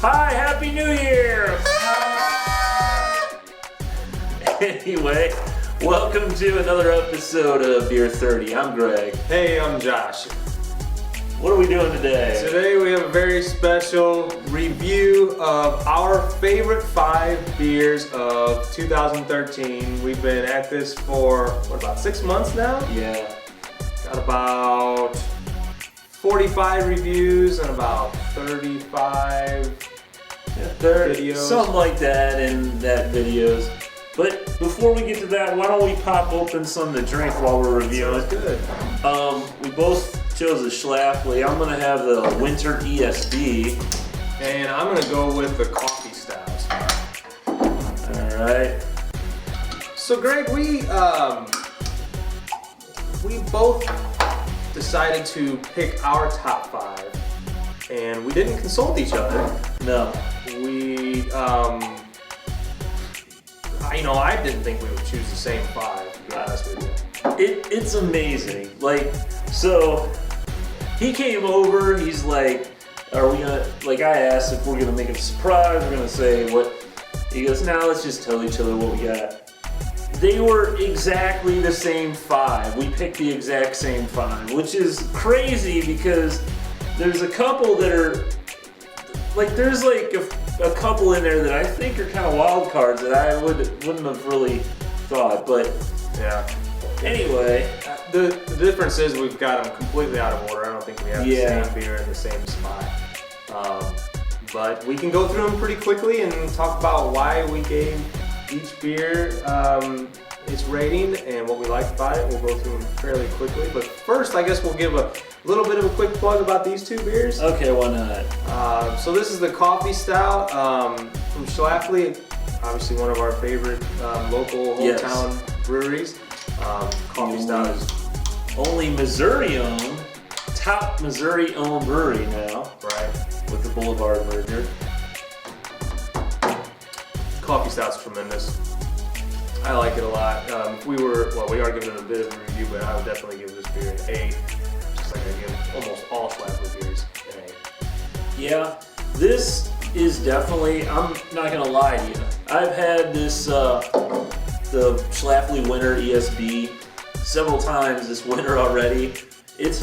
Hi, Happy New Year! Anyway, welcome to another episode of Beer 30. I'm Greg. Hey, I'm Josh. What are we doing today? Today we have a very special review of our favorite 5 beers of 2013. We've been at this for, about 6 months now? Yeah. Got about 45 reviews and about 35 videos. Something like that in that videos. But before we get to that, why don't we pop open some to drink while we're reviewing? Sounds good. We both chose the Schlafly. I'm gonna have the Winter ESB. And I'm gonna go with the coffee stout. Alright. So Greg, we both decided to pick our top 5, and we didn't consult each other. No. I didn't think we would choose the same 5, to be honest with you. It's amazing. So he came over, he's like, are we gonna, I asked if we're gonna make a surprise, we're gonna say what, he goes, now let's just tell each other what we got. They were exactly the same 5. We picked the exact same 5, which is crazy because there's a couple that are, there's a couple in there that I think are kind of wild cards that I wouldn't have really thought, but yeah. Anyway. The difference is we've got them completely out of order. I don't think we have the same beer in the same spot. But we can go through them pretty quickly and talk about why we gave each beer its rating and what we liked about it. We'll go through them fairly quickly. But first, I guess we'll give a little bit of a quick plug about these 2 beers. Okay, why not? So this is the coffee stout from Schlafly, obviously one of our favorite local hometown breweries. Coffee stout is only Missouri-owned, top Missouri-owned brewery now, right, with the Boulevard merger. Coffee stout's tremendous. I like it a lot. We are giving it a bit of a review, but I would definitely give this beer an A, just like I give almost all Schlafly beers an A. Yeah, this is definitely, I'm not gonna lie to you, I've had this, the Schlafly Winter ESB several times this winter already. It's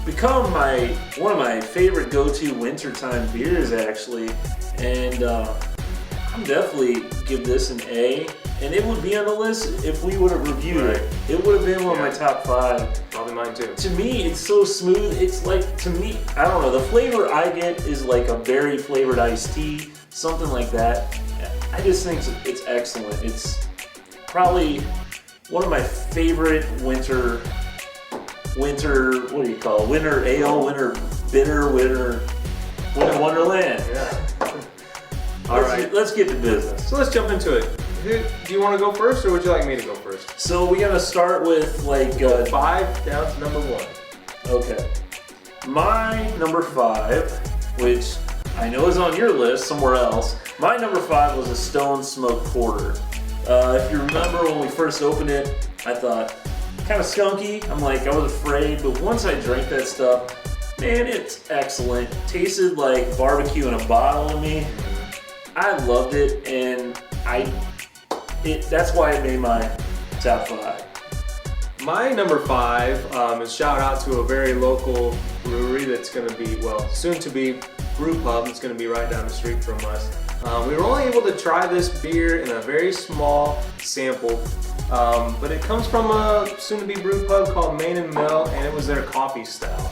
become one of my favorite go-to wintertime beers actually, and I'm definitely give this an A, and it would be on the list if we would have reviewed it. It would have been one of my top 5. Probably mine too. To me, it's so smooth. It's to me, I don't know, the flavor I get is like a berry flavored iced tea, something like that. I just think it's excellent. It's probably one of my favorite winter, what do you call it? Winter ale, winter bitter, winter wonderland. Yeah. Let's get to business. So let's jump into it. Do you want to go first, or would you like me to go first? So we're gonna start with 5 down to number 1. Okay. My number 5, which I know is on your list somewhere else. My number 5 was a Stone Smoked Porter. If you remember when we first opened it, I thought, kind of skunky. I was afraid, but once I drank that stuff, man, it's excellent. Tasted like barbecue in a bottle to me. I loved it, and that's why it made my top 5. My number 5 is shout out to a very local brewery that's going to be, soon to be brew pub that's going to be right down the street from us. We were only able to try this beer in a very small sample, but it comes from a soon-to-be brew pub called Main and Mill, and it was their coffee stout.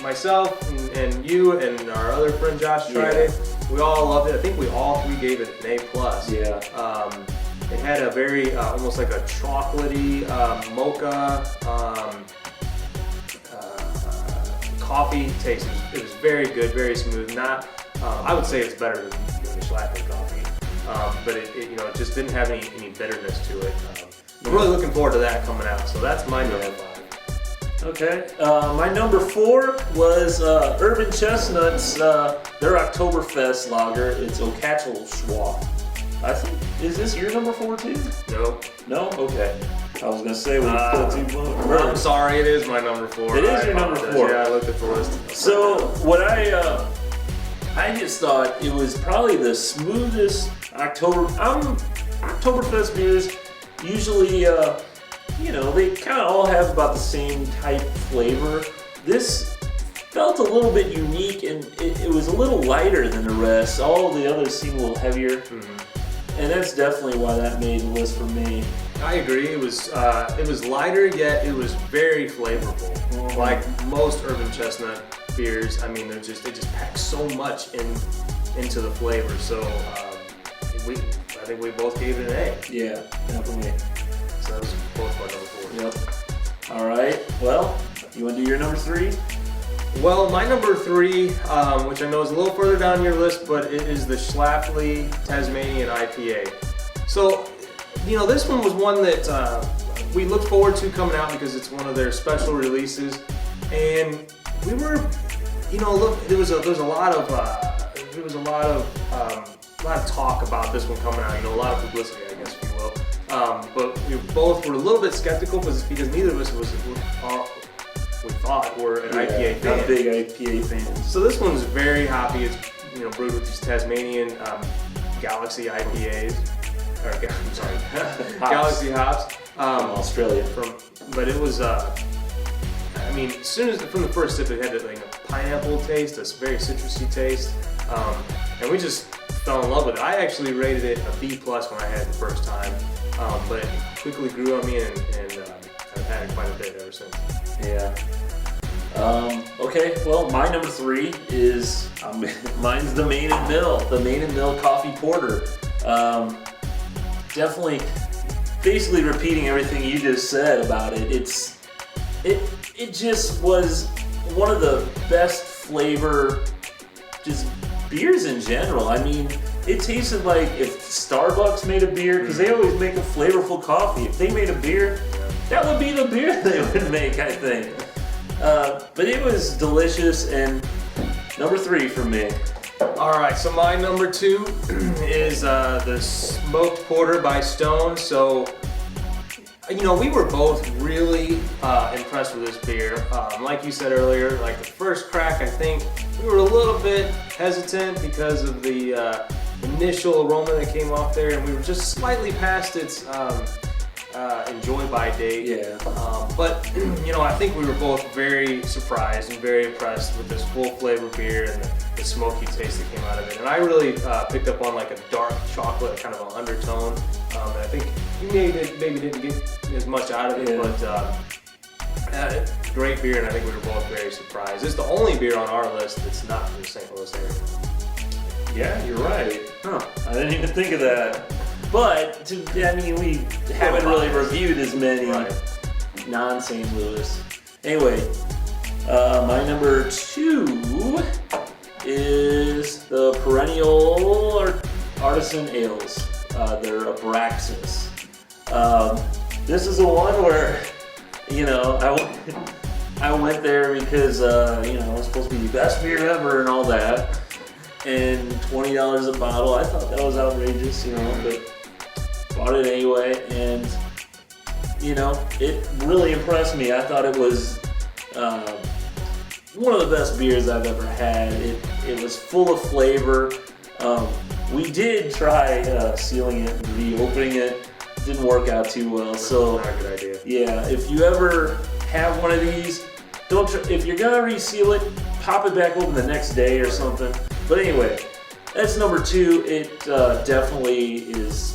Myself and you and our other friend Josh tried it. We all loved it. I think we all 3 gave it an A+. Yeah. It had a very, almost like a chocolatey mocha coffee taste. It was very good, very smooth. I would say it's better than the Schlafly coffee, but it just didn't have any bitterness to it. I'm really looking forward to that coming out. So that's my number 5. Okay, my number 4 was Urban Chestnuts, their Oktoberfest lager. It's Okatzel Schwa. I think, is this your number 4 too? Nope. No? Okay. I was gonna say we put 2 I'm sorry, it is my number 4. It is your number 4. Yeah, I looked at the list. So what I just thought it was probably the smoothest Oktoberfest beers. Usually, they kind of all have about the same type flavor. This felt a little bit unique, and it was a little lighter than the rest. All the others seemed a little heavier, and that's definitely why that made the list for me. I agree. It was lighter, yet it was very flavorful. Like most urban chestnut beers, I mean, they just pack so much into the flavor. So I think we both gave it an A. Yeah, definitely. So that was both my number 4. Yep. All right. Well, you want to do your number 3? Well, my number 3, which I know is a little further down your list, but it is the Schlafly Tasmanian IPA. So, this one was one that we looked forward to coming out because it's one of their special releases, and we were, there was a lot of talk about this one coming out. A lot of publicity, I guess, if you will. But we both were a little bit skeptical because neither of us we thought were an IPA fan. Not big IPA fans. So this one's very hoppy. It's brewed with these Tasmanian Galaxy IPAs. Galaxy hops. From Australia. But it was, as soon as from the first sip, it had a pineapple taste, a very citrusy taste, and we just fell in love with it. I actually rated it a B+ when I had it the first time, but it quickly grew on me, and I've had it quite a bit ever since. Yeah. Okay, well, my number 3 is, mine's the Main and Mill Coffee Porter. Definitely, basically repeating everything you just said about it. It just was one of the best flavor, just beers in general. I mean, it tasted like if Starbucks made a beer, because they always make a flavorful coffee. If they made a beer, that would be the beer they would make, I think. But it was delicious, and number 3 for me. All right, so my number 2 is the Smoked Porter by Stone. So, we were both really impressed with this beer. Like you said earlier, like the first crack, I think we were a little bit hesitant because of the initial aroma that came off there, and we were just slightly past its enjoy by date. Yeah. But I think we were both very surprised and very impressed with this full flavor beer and the smoky taste that came out of it. And I really picked up on like a dark chocolate kind of an undertone. And I think you maybe didn't get as much out of it, but great beer, and I think we were both very surprised. It's the only beer on our list that's not from the St. Louis area. Yeah, you're right. Huh. I didn't even think of that. But, we haven't really reviewed as many non-St. Louis. Anyway, my number 2 is the Perennial Artisan Ales. They're Abraxas. This is the one where, I went there because, it was supposed to be the best beer ever and all that. And $20 a bottle, I thought that was outrageous, but bought it anyway, and it really impressed me. I thought it was one of the best beers I've ever had. It was full of flavor. We did try sealing it and reopening it. Didn't work out too well. So not a good idea. Yeah, if you ever have one of these, if you're gonna reseal it, pop it back open the next day or something. But anyway, that's number 2. It definitely is,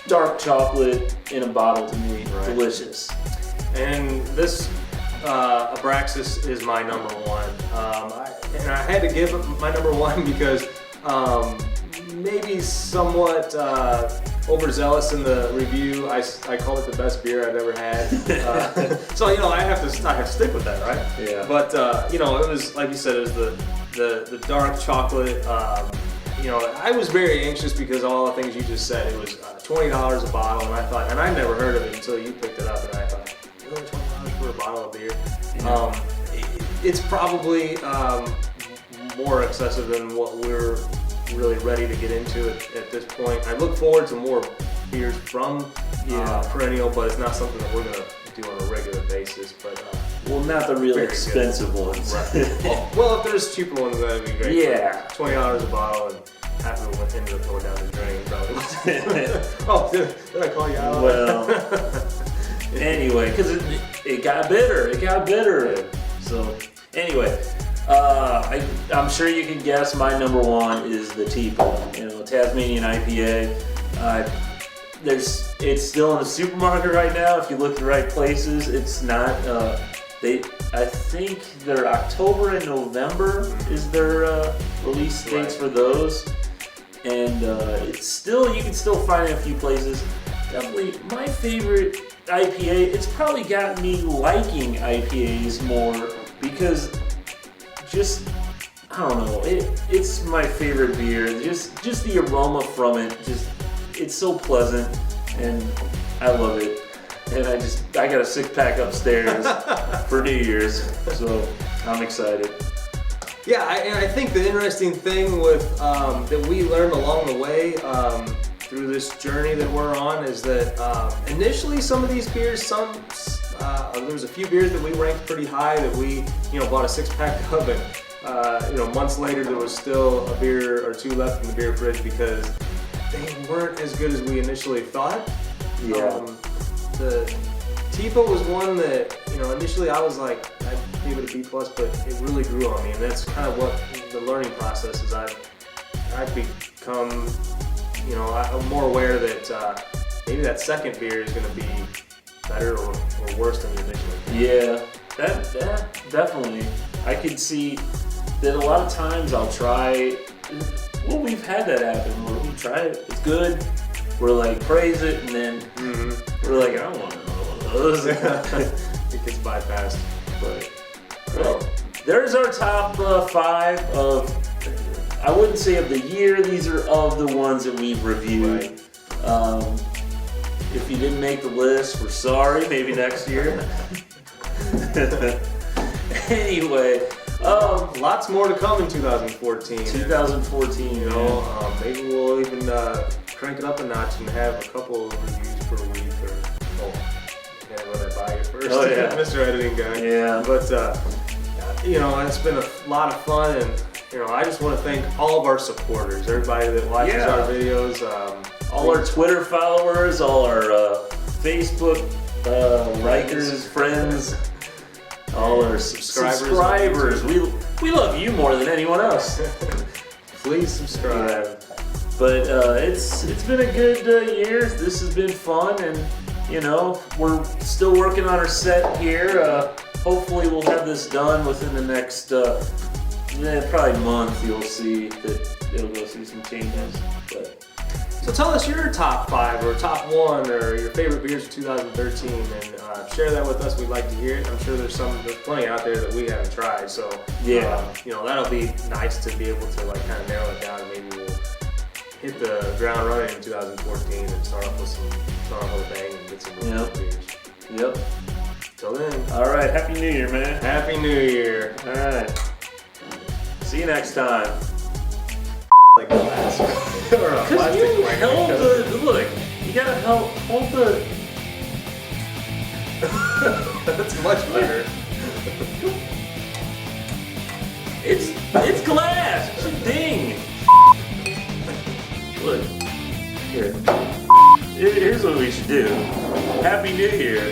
dark chocolate in a bottle to me. Right. Delicious. And this Abraxas is my number 1. And I had to give my number 1 because maybe somewhat overzealous in the review. I called it the best beer I've ever had. So I have to stick with that, right? Yeah. But it was like you said, it was the dark chocolate. I was very anxious because all the things you just said. It was $20 a bottle, and I never heard of it until you picked it up, and I thought, really $20 for a bottle of beer? Yeah. It's probably more excessive than what we're really ready to get into it at this point. I look forward to more beers from Perennial, but it's not something that we're gonna do on a regular basis. But well, not the really expensive ones. Right. well, if there's cheaper ones, that'd be great. Yeah, $20 a bottle, and half of it went into the going down the drain. Probably. Oh, did I call you out? Well, anyway, because it got bitter. It got bitter. So anyway. I'm sure you can guess my number one is the Tipo, Tasmanian IPA. It's still in the supermarket right now. If you look at the right places, it's not. I think their October and November is their release dates for those, and it's still you can still find it in a few places. Definitely my favorite IPA. It's probably got me liking IPAs more because. I don't know. It's my favorite beer. Just the aroma from it. It's so pleasant, and I love it. And I got a 6-pack upstairs for New Year's, so I'm excited. Yeah, I think the interesting thing with that we learned along the way through this journey that we're on is that initially some of these beers, there was a few beers that we ranked pretty high that we bought a 6-pack of, and months later there was still a beer or two left in the beer fridge because they weren't as good as we initially thought. Yeah. The Tipo was one that initially I was like I gave it a B+, but it really grew on me, and that's kind of what the learning process is. I've become I'm more aware that maybe that second beer is going to be better or worse than you initially thought. Yeah, that definitely. I could see that a lot of times I'll try. Well, we've had that happen where we try it, it's good. We're like praise it, and then we're like, I don't want to know one of those. It gets bypassed. But well, there's our top 5 of. I wouldn't say of the year. These are of the ones that we've reviewed. Right. If you didn't make the list, we're sorry. Maybe next year. Anyway, lots more to come in 2014. 2014. Maybe we'll even crank it up a notch and have a couple of reviews per week. Gotta run that by you first. Oh yeah, Mr. Editing guy. Yeah. But it's been a lot of fun, and I just want to thank all of our supporters, everybody that watches our videos. All our Twitter followers, all our Facebook Rikers, friends, all our subscribers. We love you more than anyone else. Please subscribe. Yeah. But it's been a good year. This has been fun, and we're still working on our set here. Hopefully we'll have this done within the next probably month. You'll see that it'll go through some changes. But so tell us your top 5 or top 1 or your favorite beers of 2013, and share that with us. We'd like to hear it. I'm sure there's plenty out there that we haven't tried. So that'll be nice to be able to kind of narrow it down, and maybe we'll hit the ground running in 2014 and start off with a bang and get some really good beers. Yep. Till then. All right. Happy New Year, man. Happy New Year. All right. See you next time. Like glass. Because you held the look. You gotta hold the. That's much better. It's glass. It's a ding. Look. Here. Here's what we should do. Happy New Year.